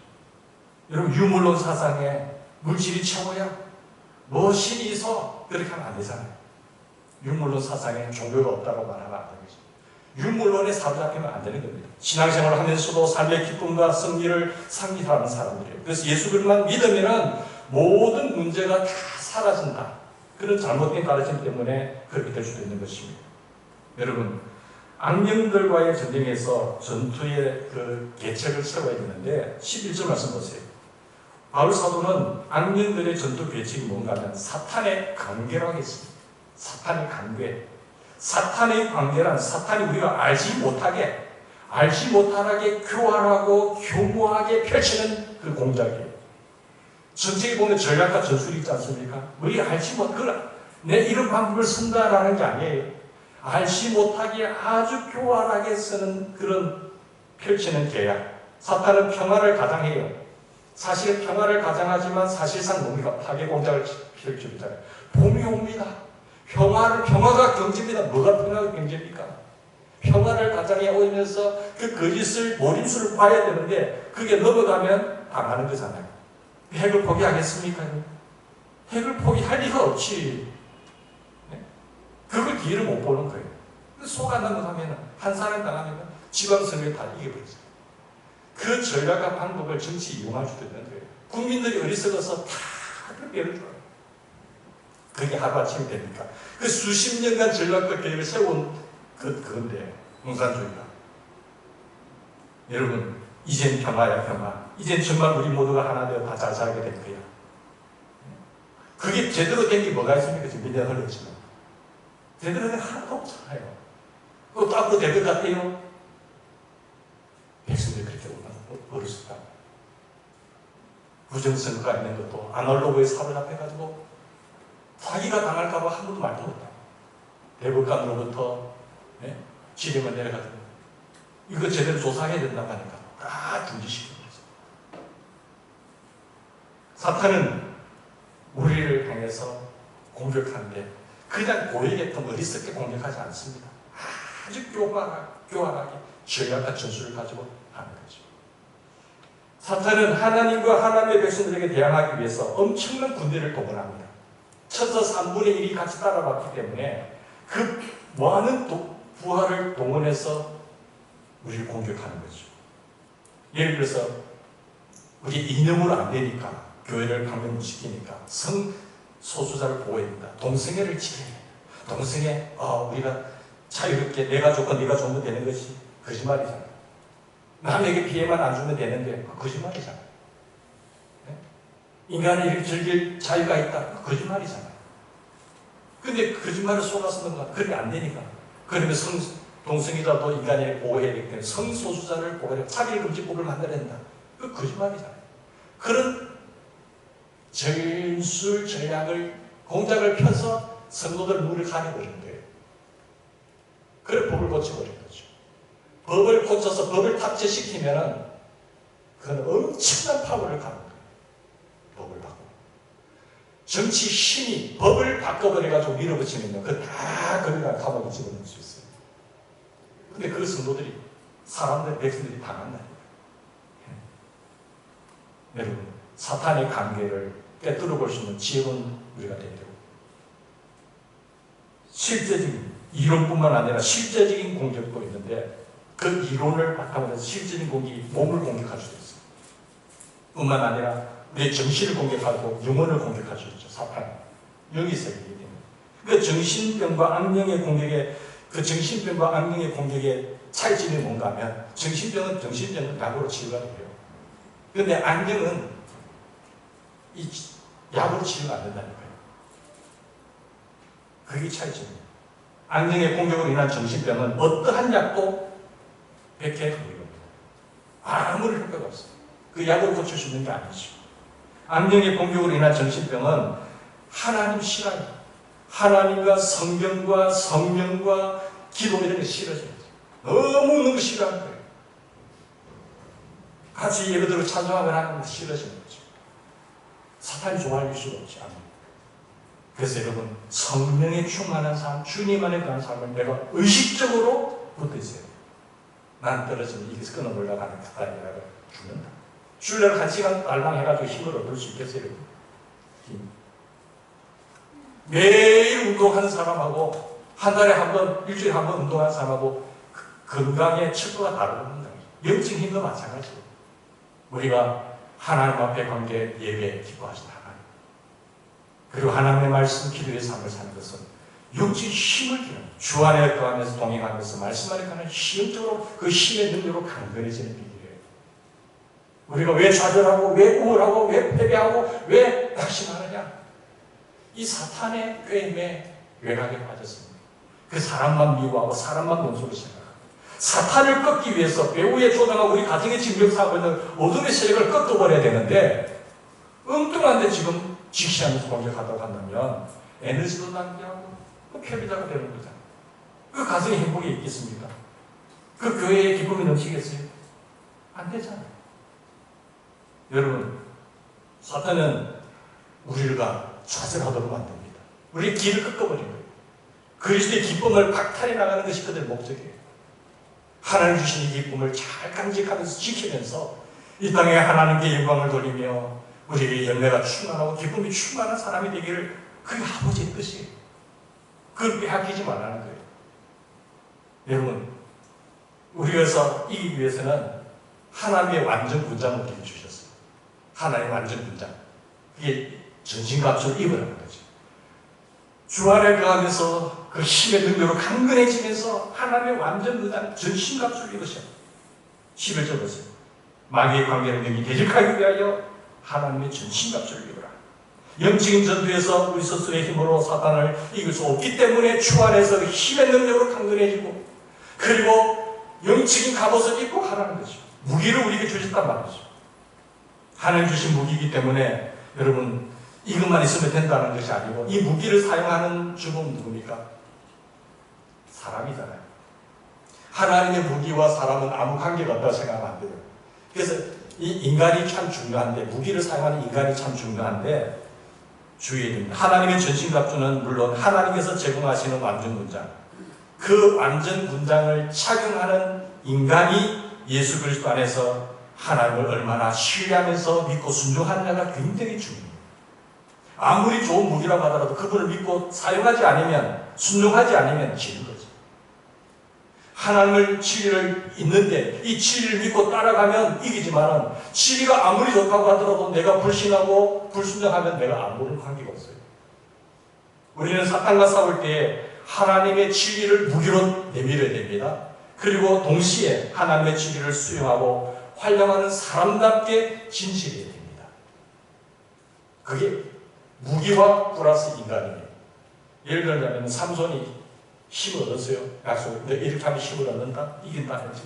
여러분, 유물론 사상에 물질이 최고야. 뭐 신이 있어. 그렇게 하면 안 되잖아요. 유물론 사상에 종교가 없다고 말하면 안 되는 거죠. 유물론에 사로잡히면 안 되는 겁니다. 신앙생활을 하면서도 삶의 기쁨과 승리를 상실하는 사람들이에요. 그래서 예수 그리스도만 믿으면 모든 문제가 다 사라진다. 그런 잘못된 가르침 때문에 그렇게 될 수도 있는 것입니다. 여러분, 악령들과의 전쟁에서 전투의 그 계책을 세워야 되는데 11절 말씀 보세요. 바울 사도는 악령들의 전투 계책이 뭔가 하면 사탄의 관계라고 했습니다. 사탄의 관계. 사탄의 관계란 사탄이 우리가 알지 못하게 알지 못하게 교활하고 교모하게 펼치는 그 공작이에요. 전쟁에 보면 전략과 전술이 있지 않습니까? 우리 알지 못, 내 이런 방법을 쓴다라는 게 아니에요. 알지 못하게 아주 교활하게 쓰는 그런 펼치는 계략. 사탄은 평화를 가장해요. 사실 평화를 가장하지만 사실상 뭡니까? 파괴 공작을 펼칩니다. 봄이 옵니다. 평화가 경제입니다. 뭐가 평화가 경제입니까? 평화를 가장해 오면서 그 거짓을, 모림수를 봐야 되는데 그게 넘어가면 당하는 거잖아요. 핵을 포기하겠습니까? 핵을 포기할 리가 없지. 그걸 기회를 못 보는 거예요. 속 안 넘어가면 한 사람 당하면 지방선거에 다 이겨버리죠. 그 전략과 방법을 정치 이용할 수도 있는 거예요. 국민들이 어리석어서 다그 예를 들어요. 그게 하루아침이 됩니까? 그 수십 년간 전략과 계획을 세운 그건데, 공산주의가. 여러분, 이젠 평화야, 평화. 이젠 정말 우리 모두가 하나 되어 다 잘 살게 될 거야. 그게 제대로 된 게 뭐가 있습니까? 지금 몇 년 흘렀지만. 제대로 된 게 하나도 없잖아요. 그것도 앞으로 될 것 같아요? 백성들이 그렇게 어렸을까? 부정선거가 있는 것도 아날로그에 사로잡혀가지고 자기가 당할까봐 한 번도 말도 못하고 대법관으로부터 지령을 내려가지고 이거 제대로 조사해야 된다고 하니까 다 중지시키고 있어요. 사탄은 우리를 향해서 공격하는데 그냥 고액했던 어리석게 공격하지 않습니다. 아주 교활하게 전략과 전술을 가지고 하는 거죠. 사탄은 하나님과 하나님의 백성들에게 대항하기 위해서 엄청난 군대를 동원합니다. 천사 3분의 1이 같이 따라왔기 때문에 그 많은 부하를 동원해서 우리를 공격하는 거죠. 예를 들어서 우리 이념으로 안 되니까 교회를 방문시키니까 성소수자를 보호해야 된다. 동성애를 지켜야 된다. 동성애 우리가 자유롭게 내가 좋고 네가 좋으면 되는 것이 거짓말이잖아요. 남에게 피해만 안 주면 되는데 거짓말이잖아요. 인간이 이렇게 즐길 자유가 있다. 거짓말이잖아요. 근데 거짓말을 속아서 넘어가. 그렇게 안 되니까. 그러면 동성애자도 인간을 보호해야 되기 때문에 성소수자를 보호해야 차별금지법을 만들어야 된다. 그 거짓말이잖아요. 그런 전술 전략을 공작을 펴서 성도들 눈을 가려버리는 거예요. 그래 법을 고쳐버린 거죠. 법을 고쳐서 법을 탑재시키면은 그건 엄청난 파워를 갖는 거예요. 법을 바꾸고. 정치 힘이 법을 바꿔버려가지고 밀어붙이면 그 다 거기가 감옥에 집어넣을 수 있어요. 근데 그 성도들이, 사람들, 백성들이 당한다니까. 여러분, 사탄의 관계를 꿰뚫어 볼 수 있는 지혜로운 우리가 되야 되고, 실제적인 이론뿐만 아니라 실제적인 공격도 있는데 그 이론을 바탕으로 해서 실제적인 공격이 몸을 공격할 수도 있어요. 뿐만 아니라 우리의 정신을 공격하고 영혼을 공격할 수 있죠. 사탄은 영이 세계이기 때문에. 그 정신병과 악령의 공격에, 그 정신병과 악령의 공격의 차이점이 뭔가 하면 정신병은 약으로 치유가 돼요. 그런데 악령은 이 약으로 치유가 안 된다니까요. 그게 차이점이에요. 악령의 공격으로 인한 정신병은 어떠한 약도 100회 불이겁니다. 아무런 효과가 없어요. 그 약으로 고칠 수 있는 게 아니죠. 악령의 공격으로 인한 정신병은 하나님 싫어요. 하나님과 성경과 성령과 기도 이런 게 싫어져요. 너무너무 싫어하는 거예요. 같이 예를 들어 찬송하면 하는 게 싫어지는 거죠. 사탄이 좋아할 수가 없지 않아요. 그래서 여러분, 성령에 충만한 삶, 주님 안에 관한 삶을 내가 의식적으로 붙어 있어요. 난 떨어지면 이게 끊어보려고 하는 사탄이라고 죽는다. 주일날 1시간 달랑해가지고 힘을 얻을 수 있겠어요, 여러분? 매일 운동하는 사람하고, 한 달에 한 번, 일주일에 한 번 운동하는 사람하고, 건강의 척도가 다릅니다. 영적 힘도 마찬가지예요. 우리가 하나님 앞에 관계, 예배, 기뻐하신 하나님. 그리고 하나님의 말씀, 기도의 삶을 사는 것은 영적 힘을 기는, 주 안에 거하면서 동행하면서 말씀 안에 가는 시험적으로 그 힘의 능력으로 강건해지는 비결이에요. 우리가 왜 좌절하고, 왜 우울하고, 왜 패배하고, 왜 낙심하느냐? 이 사탄의 꾀임에 외곽에 빠졌습니다. 그 사람만 미워하고 사람만 논소를 생각하고 사탄을 꺾기 위해서 배후에 조장하고 우리 가정에 지금 역사하고 있는 어둠의 세력을 꺾어버려야 되는데 엉뚱한데 지금 직시하면서 공격하다고 한다면 에너지도 낭비하고 패배자가 되는 거잖아요. 그 가정에 행복이 있겠습니까? 그 교회에 기쁨이 넘치겠어요? 안 되잖아요. 여러분, 사탄은 우리가 좌절하도록 만듭니다. 우리의 길을 꺾어버린 거예요. 그리스도의 기쁨을 박탈해 나가는 것이 그들의 목적이에요. 하나님 주신 이 기쁨을 잘 간직하면서 지키면서 이 땅에 하나님께 영광을 돌리며 우리의 열매가 충만하고 기쁨이 충만한 사람이 되기를 그게 아버지의 뜻이에요. 그걸 빼앗기지 말라는 거예요. 여러분, 우리에서 이기기 위해서는 하나님의 완전 군장을 우리에게 주셨어요. 하나님의 완전 군장. 그게 전신갑주를 입으라는 거죠. 주 안에 거하면서 그 힘의 능력으로 강건해지면서 하나님의 완전 군장, 전신갑주를 입으셔. 11절 보세요. 마귀의 관계를 능히 대적하기 위하여 하나님의 전신갑주를 입으라. 영적인 전투에서 우리 스스로의 힘으로 사탄을 이길 수 없기 때문에 주 안에서 힘의 능력으로 강건해지고 그리고 영적인 갑옷을 입고 하라는 거죠. 무기를 우리에게 주셨단 말이죠. 하나님 주신 무기이기 때문에 여러분 이것만 있으면 된다는 것이 아니고 이 무기를 사용하는 주범은 누굽니까? 사람이잖아요. 하나님의 무기와 사람은 아무 관계가 없다고 생각하면 안 돼요. 그래서 이 인간이 참 중요한데 무기를 사용하는 인간이 참 중요한데 주의해야 됩니다. 하나님의 전신갑주는 물론 하나님께서 제공하시는 완전 군장, 그 완전 군장을 착용하는 인간이 예수 그리스도 안에서 하나님을 얼마나 신뢰하면서 믿고 순종하느냐가 굉장히 중요해요. 아무리 좋은 무기라고 하더라도 그분을 믿고 사용하지 않으면, 순종하지 않으면 지는 거죠. 하나님을 진리를 있는데 이 진리를 믿고 따라가면 이기지만 진리가 아무리 좋다고 하더라도 내가 불신하고 불순종하면 내가 아무런 관계가 없어요. 우리는 사탄과 싸울 때 하나님의 진리를 무기로 내밀어야 됩니다. 그리고 동시에 하나님의 진리를 수용하고 활용하는 사람답게 진실해야 됩니다. 그게 무기와 플러스 인간이에요. 예를 들자면 삼손이 힘을 얻었어요. 약속. 이렇게 하면 힘을 얻는다? 이긴다. 했지.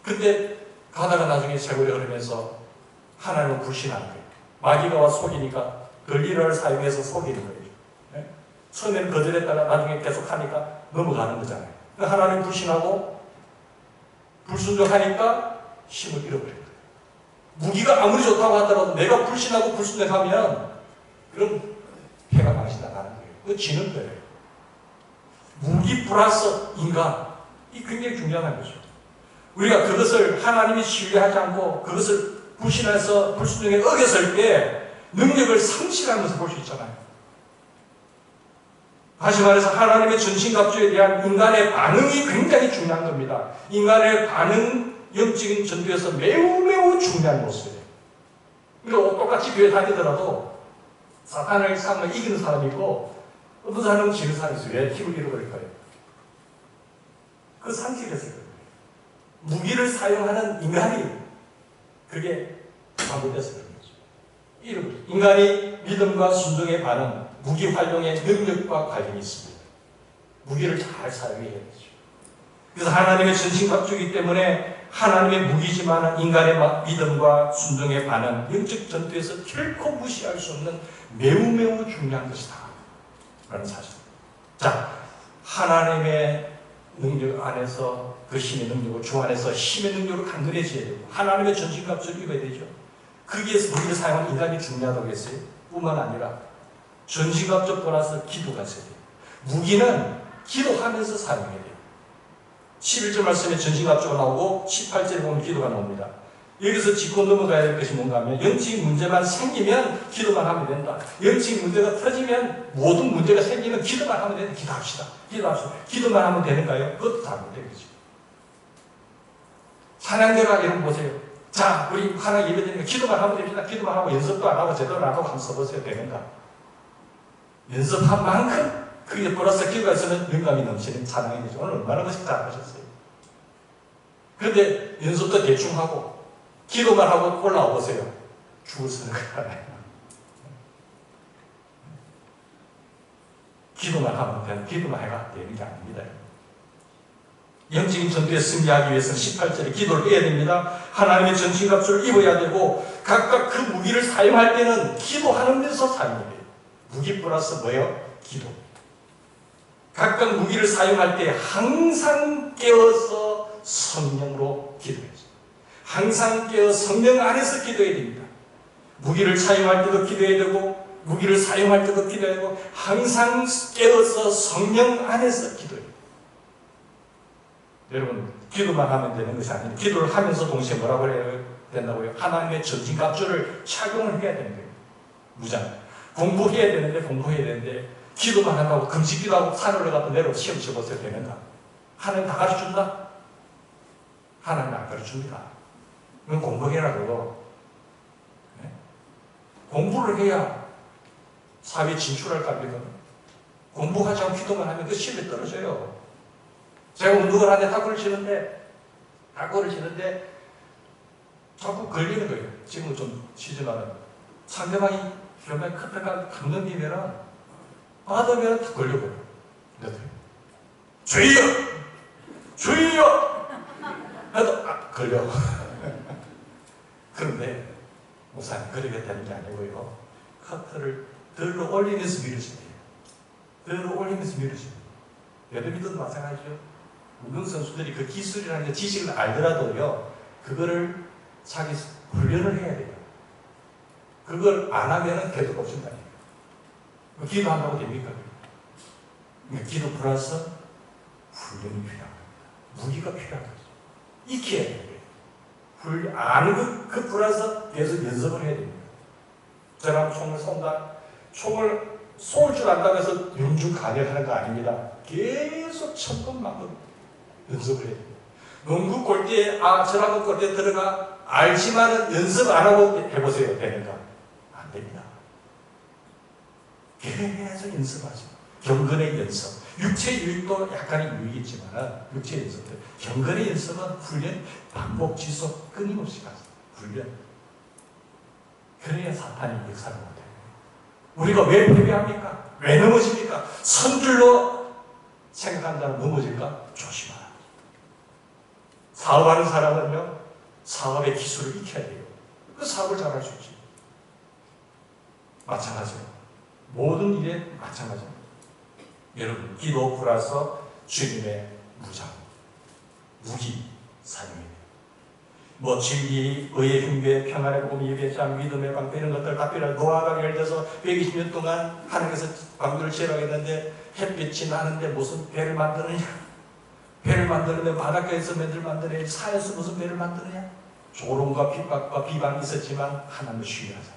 근데 가다가 나중에 세월이 흐르면서 하나님을 불신하는 거예요. 마귀가 와 속이니까 권리를 사용해서 속이는 거예요. 네? 처음에는 거절했다가 나중에 계속 하니까 넘어가는 거잖아요. 하나님 불신하고 불순종하니까 힘을 잃어버린 거예요. 무기가 아무리 좋다고 하더라도 내가 불신하고 불순종하면 그럼 패가 당신 나가는 거예요. 그거 지는 거예요. 무기 플러스 인간, 이 굉장히 중요한 거죠. 우리가 그것을 하나님이 신뢰하지 않고 그것을 불신해서 불순종에 어겼을 때 능력을 상실하면서 볼 수 있잖아요. 다시 말해서 하나님의 전신갑주에 대한 인간의 반응이 굉장히 중요한 겁니다. 인간의 반응, 영적인 전투에서 매우 중요한 모습이에요. 그러니까 똑같이 교회 다니더라도 사탄을 상을 이기는 사람이 있고 어떤 사람은 지는 사람이 있어요. 왜 힘을 잃어버릴까요? 그 상실해서 그래요. 무기를 사용하는 인간이 그게 잘못돼서 그런 거죠. 잃어버려요. 인간이 믿음과 순종의 반응, 무기 활용의 능력과 관련이 있습니다. 무기를 잘 사용해야 되죠. 그래서 하나님의 전신갑주이기 때문에 하나님의 무기지만 인간의 믿음과 순종의 반응, 영적 전투에서 결코 무시할 수 없는 매우 중요한 것이다. 라는 사실. 자, 하나님의 능력 안에서 그 힘의 능력을 주 안에서 힘의 능력으로 강건해져야 되고 하나님의 전신갑주를 입어야 되죠. 거기에서 무기를 사용하는 인간이 중요하다고 했어요. 뿐만 아니라 전신갑주 플러스 기도가 있어야 돼요. 무기는 기도하면서 사용해야 돼요. 11절 말씀에 전신갑주가 나오고 18절에 보면 기도가 나옵니다. 여기서 짚고 넘어가야 될 것이 뭔가 하면 영적인 문제만 생기면 기도만 하면 된다. 영적인 문제가 터지면 모든 문제가 생기면 기도만 하면 된다. 기도합시다. 기도만 하면 되는가요? 그것도 잘못된 거죠. 찬양대가 이런 거 보세요. 자, 우리 하나 예배드리면 기도만 하면 됩니다. 기도만 하고 연습도 안 하고 제대로 안 하고 한번 써보세요. 되는가? 연습한 만큼 그게 플러스 기도가 있으면 영감이 넘치는 찬양이 되죠. 오늘 얼마나 멋있게 잘하셨어요. 그런데 연습도 대충 하고 기도만 하고 올라와 보세요. 죽을 쓰는 거잖아요. 기도만 하면 되는, 기도만 해가 되는 게 아닙니다. 영적인 전투에 승리하기 위해서는 18절에 기도를 해야 됩니다. 하나님의 전신갑주를 입어야 되고 각각 그 무기를 사용할 때는 기도하면서 사용해야 돼요. 무기 플러스 뭐예요? 기도. 각각 무기를 사용할 때 항상 깨어서 성령으로 기도해야죠. 항상 깨어 성령 안에서 기도해야 됩니다. 무기를 사용할 때도 기도해야 되고 무기를 사용할 때도 기도해야 되고 항상 깨어서 성령 안에서 기도해야 돼요. 여러분 기도만 하면 되는 것이 아니에요. 기도를 하면서 동시에 뭐라고 해야 된다고요? 하나님의 전신갑주를 착용을 해야 되는 거예요. 무장. 공부해야 되는데 기도만 한다고 금식기도 하고 산을 올라가서 내려 시험 쳐보세요. 되는가? 하나님 다 가르쳐준다? 하나님 안 가르쳐줍니다. 그건 공부해라고. 네? 공부를 해야 사회에 진출할 겁니다. 공부하지 않고 기도만 하면 그 시험에 떨어져요. 제가 운동을 하는데 탁구를 치는데 자꾸 걸리는 거예요. 지금은 좀 치지만 상대방이 정말 커트가 감독님이랑 받으면 다 걸려버려요. 주의요! 주의요! 해도 걸려. 그런데 목사님 그렇게 되는 게 아니고요. 커트를 들어 올리면서 밀으시면 돼요. 들어 올리면서 밀으시면 돼요. 여드미도 마찬가지죠. 운동선수들이 그 기술이라는 지식을 알더라도요. 그거를 자기 훈련을 해야 돼요. 그걸 안 하면 계속 멈춘다니까요. 기도한다고 됩니까? 기도 플러스 훈련이 필요합니다. 무기가 필요한 거죠. 익혀야 돼요. 아는 그 플러스 계속 연습을 해야 됩니다. 저랑 총을 쏜다. 총을 쏠 줄 안다고 해서 윤중간역하는 거 아닙니다. 계속 천번만번 연습을 해야 됩니다. 농구 골대에 저라고 골대에 들어가 알지만은 연습 안 하고 해보세요. 되는가? 안 됩니다. 계속 연습하죠. 경건의 연습. 육체 유익도 약간의 유익이 있지만 육체 연습들. 경건의 연습은 훈련, 반복, 지속, 끊임없이 가죠. 훈련. 그래야 사탄이 역사를 못해요. 우리가 왜 패배합니까? 왜 넘어집니까? 선줄로 생각한다면 넘어질까? 조심하라. 사업하는 사람은요, 사업의 기술을 익혀야 돼요. 그 사업을 잘할 수 있지. 마찬가지로. 모든 일에 마찬가지입니다. 여러분, 기도 플러스 주님의 무장, 무기 사용해야 돼요. 뭐 진리, 의의 흉배, 평안의 복음, 예배의 장, 믿음의 방패 이런 것들 다 필요해요. 노아가 열려서 120년 동안 하나님께서 방주를 지으라고 했는데 햇빛이 나는데 무슨 배를 만드느냐? 배를 만드는데 바닷가에서 배를 만드느냐? 산에서 무슨 배를 만드느냐? 조롱과 핍박과 비방이 있었지만 하나님을 신뢰하잖아요.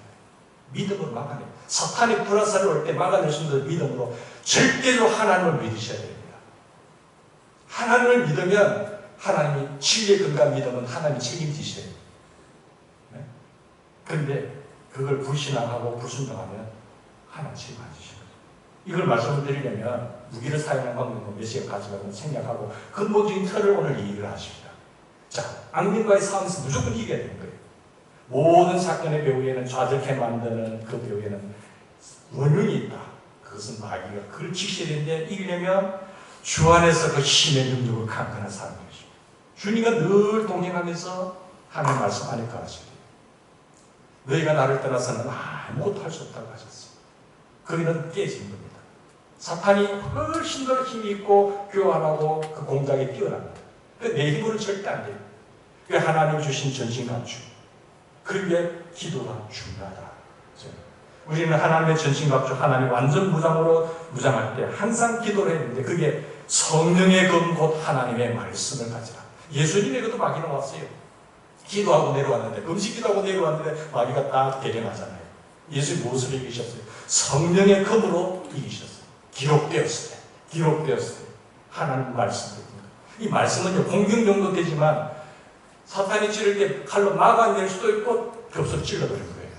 믿음으로 막아내요. 사탄이 불화살을 올 때 막아낼 수 있는 믿음으로 절대로 하나님을 믿으셔야 됩니다. 하나님을 믿으면 하나님이 진리의 근간 믿음은 하나님이 책임지셔야 돼요. 네? 그런데 그걸 불신앙하고 불순종하면 하나님 책임 안 지셔요. 이걸 말씀을 드리려면 무기를 사용하는 방법은 몇 시간 가지고 생략하고 근본적인 틀을 오늘 얘기를 하십니다. 자, 악민과의 싸움에서 무조건 이겨야 되는 거예요. 모든 사건의 배후에는 좌절케 만드는 그 배후에는 원흉이 있다. 그것은 마귀가 그걸 지켜야 되는데 이기려면 주 안에서 그 힘의 능력을 강건한 사람이죠. 주님과 늘 동행하면서 하나님 말씀 안에 거하셔야 돼요. 너희가 나를 떠나서는 아무것도 할 수 없다고 하셨어요. 거기는 깨지는 겁니다. 사탄이 훨씬 더 힘이 있고 교활하고 그 공작에 뛰어납니다. 내 힘으로는 절대 안 돼요. 그 하나님 주신 전신갑주. 그게 기도가 중요하다. 우리는 하나님의 전신갑주, 하나님 완전 무장으로 무장할 때 항상 기도를 해야 되는데 그게 성령의 검 곧 하나님의 말씀을 가지라. 예수님에게도 마귀는 왔어요. 기도하고 내려왔는데, 금식 기도하고 내려왔는데 마귀가 딱 대령하잖아요. 예수님 무엇을 이기셨어요? 성령의 검으로 이기셨어요. 기록되었을 때 하나님 말씀입니다. 이 말씀은요 공격 정도 되지만 사탄이 찌를 때 칼로 막아낼 수도 있고 겹서 찔러버린 거예요.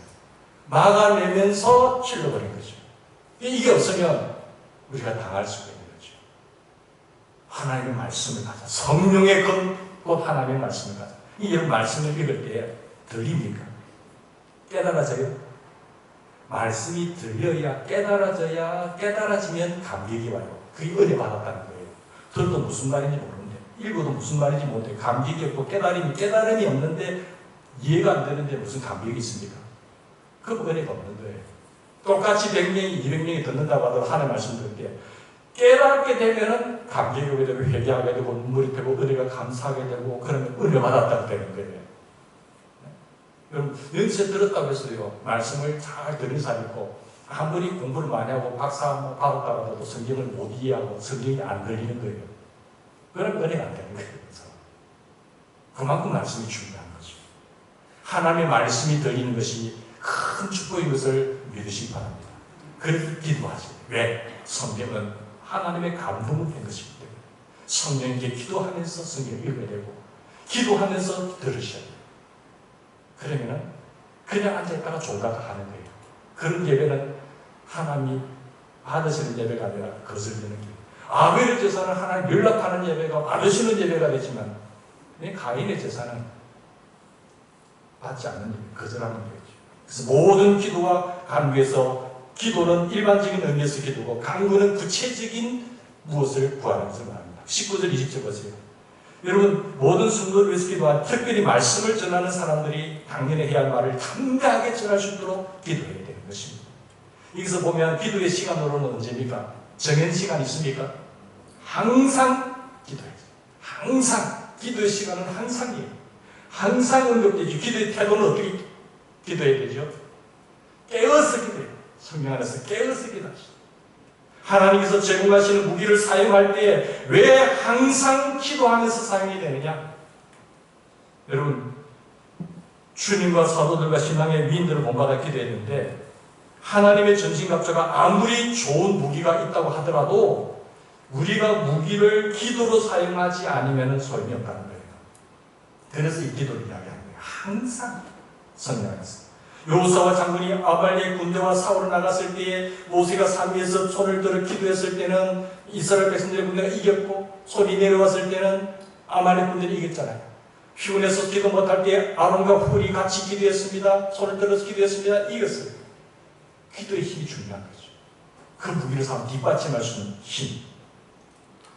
막아내면서 찔러버린 거죠. 이게 없으면 우리가 당할 수가 있는 거죠. 하나님의 말씀을 가자. 성령의 곧 하나님의 말씀을 가자. 이 말씀을 읽을 때 들립니까? 깨달아져요? 말씀이 들려야 깨달아져야 깨달아지면 감격이 와요. 그게 은혜 받았다는 거예요. 들어도 무슨 말인지 모르는데 읽어도 무슨 말인지 못해. 감격이 없고 깨달음이 없는데 이해가 안 되는데 무슨 감격이 있습니까? 그 은혜가 없는 거예요. 똑같이 100명이 200명이 듣는다고 하더라도 하나님 말씀 들을 때 깨닫게 되면은 감격이 오게 되고 회개하게 되고 눈물이 되고 은혜가 감사하게 되고 그러면 은혜 받았다고 되는 거예요. 여러분 연세 들었다고 해서요 말씀을 잘 들은 사람 있고 아무리 공부를 많이 하고 박사 한번 받았다고 해도 성경을 못 이해하고 성경이 안 들리는 거예요. 그러면 은혜가 안 되는 거예요. 그래서 그만큼 말씀이 중요한 거죠. 하나님의 말씀이 들리는 것이 큰 축복인 것을 믿으시기 바랍니다. 그래서 기도하세요. 왜? 성경은 하나님의 감동을 된 것이기 때문에 성령께 기도하면서 성경을 읽어야 되고 기도하면서 들으셔야 돼요. 그러면은 그냥 앉아있다가 종가가 하는 거예요. 그런 예배는 하나님이 받으시는 예배가 아니라 거슬리는 예배. 아벨의 제사는 하나님 연락하는 예배가 받으시는 예배가 되지만 가인의 제사는 받지 않는 예배, 거절하는 예배죠. 그래서 모든 기도와 간구에서 기도는 일반적인 의미에서 기도고 간구는 구체적인 무엇을 구하는 것을 말합니다. 19절 20절 보세요. 여러분 모든 성도를 위해서 기도한 특별히 말씀을 전하는 사람들이 당연히 해야 할 말을 담대하게 전할 수 있도록 기도해야 되는 것입니다. 여기서 보면 기도의 시간으로는 언제입니까? 정해진 시간 있습니까? 항상 기도해야죠. 항상 기도의 시간은 항상이에요. 항상 응답되죠. 기도의 태도는 어떻게 기도해야 되죠? 깨어서 기도해요. 성경 안에서 깨어서 기도하시죠. 하나님께서 제공하시는 무기를 사용할 때 왜 항상 기도하면서 사용이 되느냐? 여러분 주님과 사도들과 신앙의 위인들을 본받아 기도했는데 하나님의 전신갑주가 아무리 좋은 무기가 있다고 하더라도 우리가 무기를 기도로 사용하지 않으면 소용이 없다는 거예요. 그래서 이 기도를 이야기하는 거예요. 항상 성령 안에서. 여호수아와 장군이 아말렉 군대와 싸우러 나갔을 때에 모세가 산 위에서 손을 들어 기도했을 때는 이스라엘 백성들의 군대가 이겼고 손이 내려왔을 때는 아말렉 군대를 이겼잖아요. 피곤해서 기도 못할 때 아론과 훌이 같이 기도했습니다. 손을 들어서 기도했습니다. 이겼어요. 기도의 힘이 중요한 거죠. 그 무기를 삼아 뒷받침할 수 있는 힘.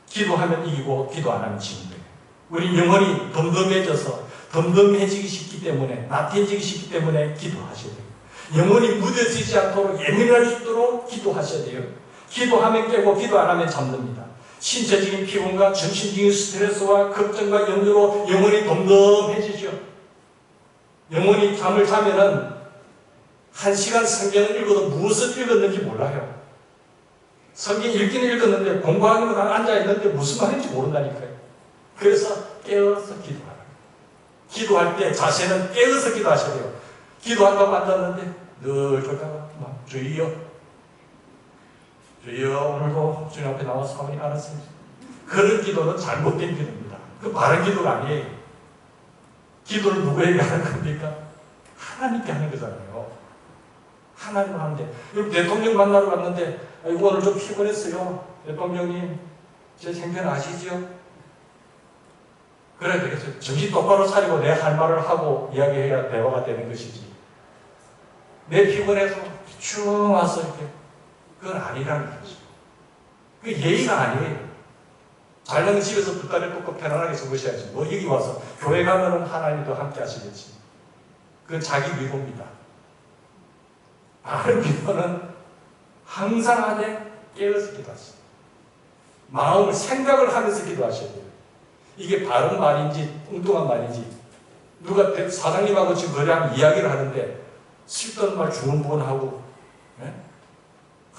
기도하면 이기고 기도 안 하면 지는 거예요. 우리 영혼이 덤덤해지기 쉽기 때문에 나태해지기 쉽기 때문에 기도하셔야 돼요. 영혼이 무뎌지지 않도록 예민할 수 있도록 기도하셔야 돼요. 기도하면 깨고 기도 안 하면 잠듭니다. 신체적인 피곤과 정신적인 스트레스와 걱정과 염려로 영혼이 덤덤해지죠. 영혼이 잠을 자면은 1시간 성경을 읽어도 무엇을 읽었는지 몰라요. 성경 읽기는 읽었는데 공부하기는 앉아있는데 무슨 말인지 모른다니까요. 그래서 깨어서 기도하라. 기도할 때 자세는 깨어서 기도하셔야 돼요. 기도한다고 앉았는데 늘 그러다가 주여 오늘도 주님 앞에 나와서 하오니 알았습니다. 그런 기도는 잘못된 기도입니다. 그 바른 기도가 아니에요. 기도를 누구에게 하는 겁니까? 하나님께 하는 거잖아요. 하나님 하는데 여러분 대통령 만나러 갔는데 오늘 좀 피곤했어요. 대통령님 제 생편 아시죠? 그래야 되겠어요. 정신 똑바로 차리고 내 할 말을 하고 이야기해야 대화가 되는 것이지. 내 피곤해서 쭉 와서 이렇게 그건 아니라는 거죠. 그게 예의가 아니에요. 잘나면 집에서 두 다리 뻗고 편안하게 적으셔야지. 뭐 여기 와서 교회 가면은 하나님도 함께 하시겠지. 그건 자기 위로입니다. 바른 기도는 항상 안에 깨어서 기도하세요. 마음을 생각을 하면서 기도하셔야 돼요. 이게 바른 말인지 엉뚱한 말인지 누가 사장님하고 지금 거래하면 이야기를 하는데 쓸데없는 말 중언부언하고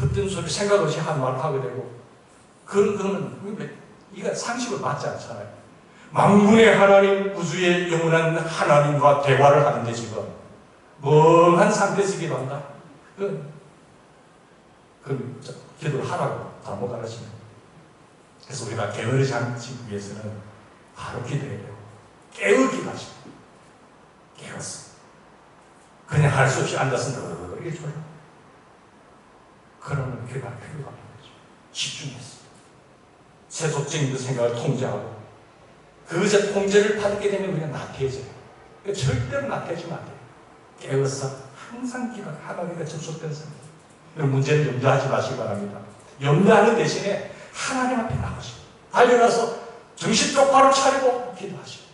헛된 소리 생각 없이 한 말을 하게 되고 그거는 이게 상식을 맞지 않잖아요. 만군의 하나님 우주의 영원한 하나님과 대화를 하는데 지금 멍한 상태에서 기도한다? 그건 기도를 하라고 잘못 가르치는 거예요. 그래서 우리가 게으르지 않기 위해서는 바로 기도해야 돼요. 깨어 기도하시고 깨웠어. 그냥 할 수 없이 앉아서 늘 일조를 그러면 기도가 필요가 없는 거죠. 집중해서 세속적인 생각을 통제하고 그것의 통제를 받게 되면 우리가 나태해져요. 그러니까 절대로 나태해지면 안 돼요. 깨어서 항상 기도하고 하나님과 접속된 생각. 문제는 염려하지 마시기 바랍니다. 염려하는 대신에 하나님 앞에 나가시고 달려가서 정신 똑바로 차리고 기도하시고.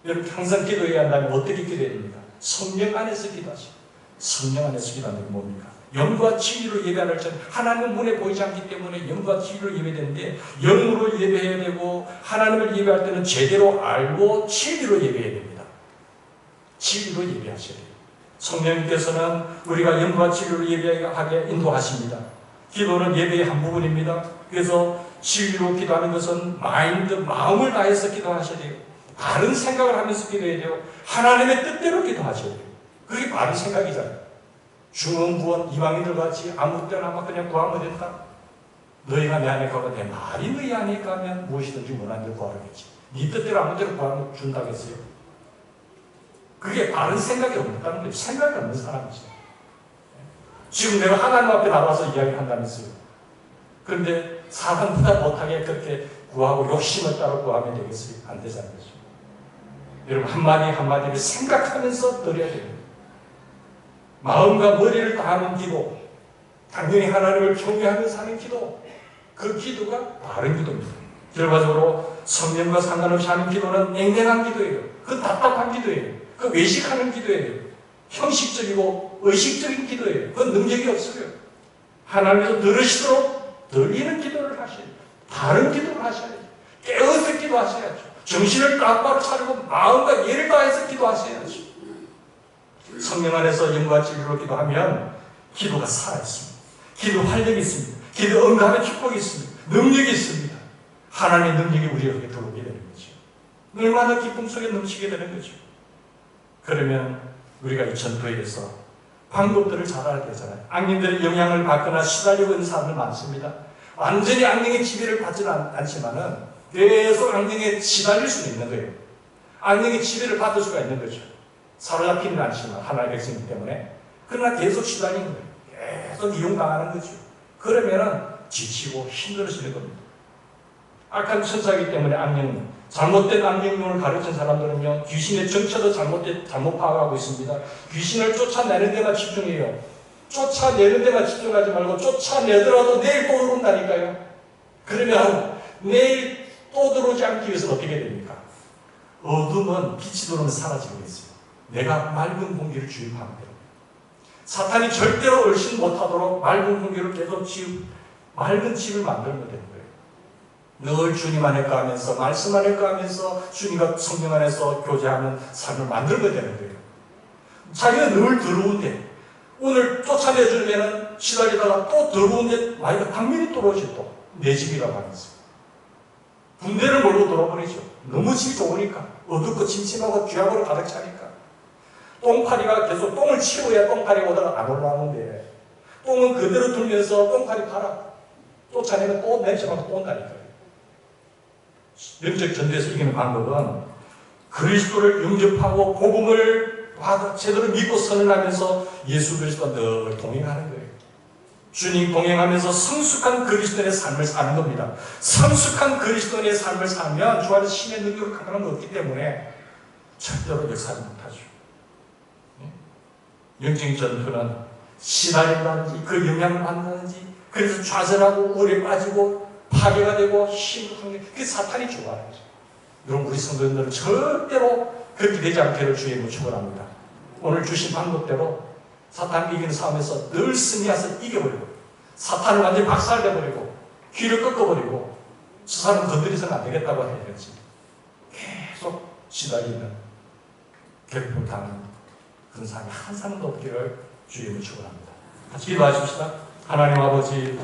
여러분 항상 기도해야 한다면 어떻게 기도해야 됩니까? 성령 안에서 기도하시고. 성령 안에서 기도하는 게 뭡니까? 영과 진리로 예배하는 전 하나님은 눈에 보이지 않기 때문에 영과 진리로 예배되는데 영으로 예배해야 되고 하나님을 예배할 때는 제대로 알고 진리로 예배해야 됩니다. 진리로 예배하셔야 돼요. 성령님께서는 우리가 영과 진리로 예배하게 인도하십니다. 기도는 예배의 한 부분입니다. 그래서 진리로 기도하는 것은 마음을 다해서 기도하셔야 돼요. 바른 생각을 하면서 기도해야 돼요. 하나님의 뜻대로 기도하셔야 돼요. 그게 바른 생각이잖아요. 중언부언 이방인들 같이 아무 때나 막 그냥 구하면 된다. 너희가 내 안에 가고 내 말이 너희 안에 가면 무엇이든지 원하는 걸 구하겠지. 네 뜻대로 아무 때나 구하면 준다겠어요. 그게 바른 생각이 없다는 거예요. 생각이 없는 사람이죠. 지금 내가 하나님 앞에 나와서 이야기한다면서요. 그런데 사람보다 못하게 그렇게 구하고 욕심을 따라 구하면 되겠어요? 안 되잖아요. 여러분 한마디 한마디를 생각하면서 드려야 됩니다. 마음과 머리를 다하는 기도, 당연히 하나님을 경외하면서 하는 기도, 그 기도가 바른 기도입니다. 결과적으로 성령과 상관없이 하는 기도는 냉랭한 기도예요. 그 답답한 기도예요. 그 외식하는 기도예요. 형식적이고 의식적인 기도예요. 그건 능력이 없어요. 하나님께서 들으시도록 들리는 기도를 하셔야 돼요. 바른 기도를 하셔야 돼요. 깨어서 기도하셔야죠. 정신을 똑바로 차리고 마음과 예를 다해서 기도하셔야죠. 성령 안에서 영과 진리로 기도하면 기도가 살아있습니다. 기도 활력이 있습니다. 기도 응답의 축복이 있습니다. 능력이 있습니다. 하나님의 능력이 우리에게 들어오게 되는 거죠. 얼마나 기쁨 속에 넘치게 되는 거죠. 그러면 우리가 이 전도에서 방법들을 잘 알아야 되잖아요. 악령들의 영향을 받거나 시달리고 있는 사람들 많습니다. 완전히 악령의 지배를 받지는 않지만은 계속 악령에 시달릴 수는 있는 거예요. 악령의 지배를 받을 수가 있는 거죠. 사로잡히는 않지만 하나님의 백성이기 때문에. 그러나 계속 시달리는 거예요. 계속 이용당하는 거죠. 그러면은 지치고 힘들어지는 겁니다. 악한 천사이기 때문에 잘못된 악령론을 가르친 사람들은요, 귀신의 정체도 잘못 파악하고 있습니다. 귀신을 쫓아내는 데만 집중해요. 쫓아내는 데만 집중하지 말고 쫓아내더라도 내일 또 들어온다니까요. 그러면 내일 또 들어오지 않기 위해서는 어떻게 됩니까? 어둠은 빛이 들어오면 사라지게 있습니다. 내가 맑은 공기를 주입하면 됩니다. 사탄이 절대로 얼씬 못하도록 맑은 공기를 계속 맑은 집을 만들면 되는 거예요. 늘 주님 안에 거하면서 말씀 안에 거하면서 주님과 성령 안에서 교제하는 삶을 만들면 되는 거예요. 자기가 늘 들어온데 오늘 쫓아내주면 시달리다가 또 들어온데 마이가 당연히 떨어질 또 내 집이라고 하면서 군대를 몰고 돌아버리죠. 너무 집이 좋으니까 어둡고 침침하고 쥐약으로 가득 차니까 똥파리가 계속 똥을 치워야 똥파리가 오다가 안 올라오는데 똥은 그대로 들면서 똥파리 팔아 쫓아내면 또 냄새가 또 온다니까요. 영적 전도에서 이기는 방법은 그리스도를 영접하고 복음을 제대로 믿고 선언하면서 예수 그리스도와 늘 동행하는 거예요. 주님 동행하면서 성숙한 그리스도인의 삶을 사는 겁니다. 성숙한 그리스도인의 삶을 살면 주 안에 신의 능력을 강건함이 없기 때문에 절대로 역사를 못하죠. 영적 전투는 시달린다든지 그 영향을 받는다든지 그래서 좌절하고 우울에 빠지고 파괴가 되고 힘을 그게 사탄이 좋아하는 거죠. 여러분 우리 성도님들은 절대로 그렇게 되지 않기를 주의 축원합니다. 오늘 주신 방법대로 사탄 이기는 싸움에서 늘 승리해서 이겨버리고 사탄을 완전히 박살내버리고 귀를 꺾어버리고 저 사람 건드려서는 안 되겠다고 해야지 계속 시달리는 괴롭힘을 당하는 그런 사람이 한 사람도 없기를 주의 축원합니다. 같이 기도하십시다. 하나님 아버지